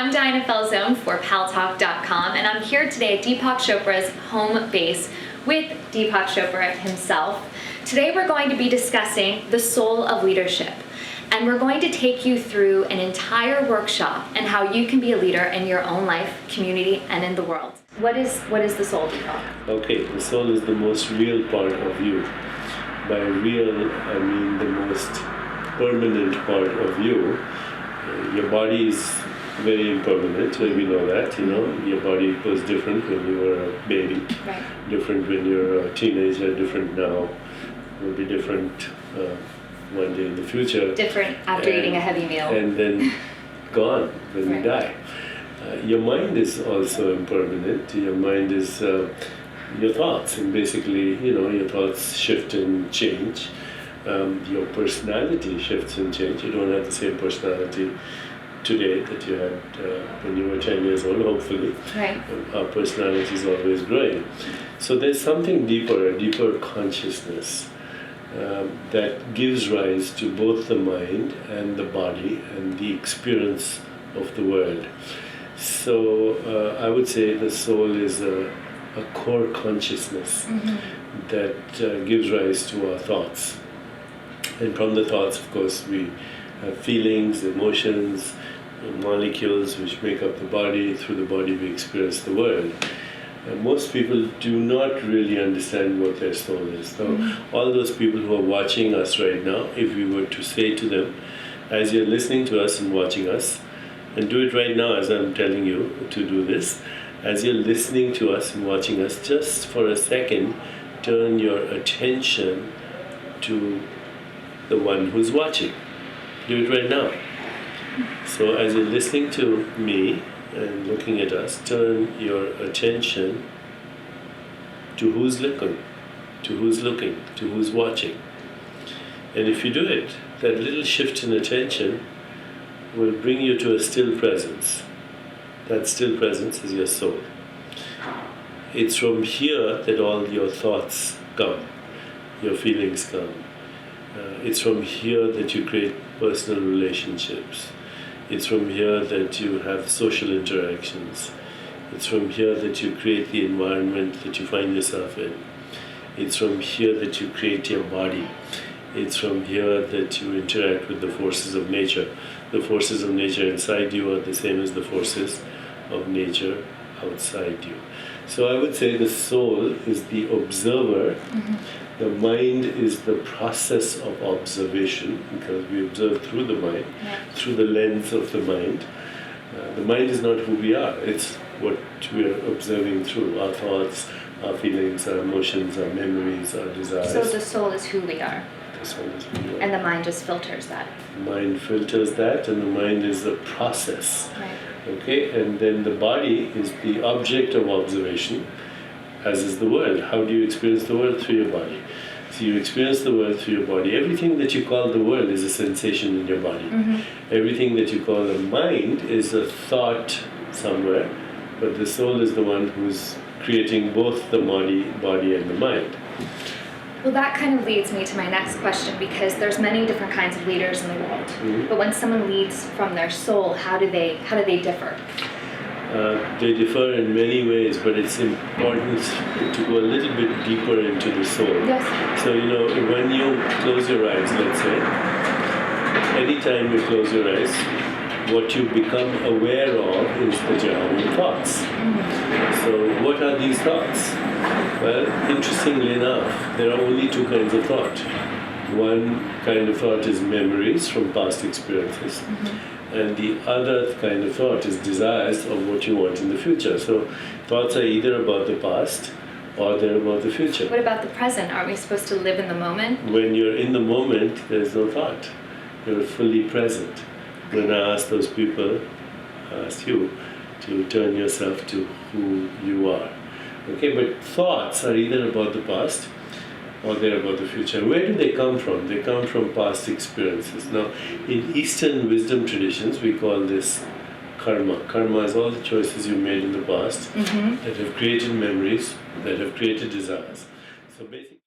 I'm Diana Falzone for Paltalk.com, and I'm here today at Deepak Chopra's home base with Deepak Chopra himself. Today we're going to be discussing the soul of leadership, and we're going to take you through an entire workshop and how you can be a leader in your own life, community, and in the world. What is the soul, Deepak? Okay, the soul is the most real part of you. By real, I mean the most permanent part of you. Your body is very impermanent, we know that, Your body was different when you were a baby, right. Different when you're a teenager, different now, will be different one day in the future. Different after eating a heavy meal. And then gone when right. you die. Your mind is also impermanent. Your mind is your thoughts, and basically, your thoughts shift and change. Your personality shifts and change. You don't have the same personality today that you had when you were 10 years old, hopefully. Right. Our personality is always growing. So there's something deeper, a deeper consciousness that gives rise to both the mind and the body and the experience of the world. So I would say the soul is a core consciousness that gives rise to our thoughts. And from the thoughts, of course, we have feelings, emotions, molecules which make up the body. Through the body we experience the world. Most people do not really understand what their soul is. Now, all those people who are watching us right now, if we were to say to them, as you're listening to us and watching us, and do it right now as I'm telling you to do this, as you're listening to us and watching us, just for a second, turn your attention to the one who's watching. Do it right now. So as you're listening to me and looking at us, turn your attention to who's looking, to who's watching. And if you do it, that little shift in attention will bring you to a still presence. That still presence is your soul. It's from here that all your thoughts come, your feelings come. It's from here that you create personal relationships. It's from here that you have social interactions. It's from here that you create the environment that you find yourself in. It's from here that you create your body. It's from here that you interact with the forces of nature. The forces of nature inside you are the same as the forces of nature outside you. So I would say the soul is the observer. The mind is the process of observation, because we observe through the mind, through the lens of the mind. The mind is not who we are, it's what we are observing through, our thoughts, our feelings, our emotions, our memories, our desires. So the soul is who we are. The soul is who we are. And the mind just filters that. The mind filters that, and the mind is the process. Right. Okay, and then the body is the object of observation, as is the world. How do you experience the world? Through your body. So you experience the world through your body. Everything that you call the world is a sensation in your body. Everything that you call the mind is a thought somewhere, but the soul is the one who's creating both the body and the mind. Well, that kind of leads me to my next question, because there's many different kinds of leaders in the world. But when someone leads from their soul, how do they differ? They differ in many ways, but it's important to go a little bit deeper into the soul. Yes. So, when you close your eyes, let's say, anytime you close your eyes, what you become aware of is that you're having thoughts. So what are these thoughts? Well, interestingly enough, there are only two kinds of thought. One kind of thought is memories from past experiences. And the other kind of thought is desires of what you want in the future. So thoughts are either about the past or they're about the future. What about the present? Aren't we supposed to live in the moment? When you're in the moment, there's no thought. You're fully present. When I asked those people, I asked you to turn yourself to who you are. Okay, but thoughts are either about the past or they're about the future. Where do they come from? They come from past experiences. Now, in Eastern wisdom traditions, we call this karma. Karma is all the choices you made in the past that have created memories, that have created desires. So basically,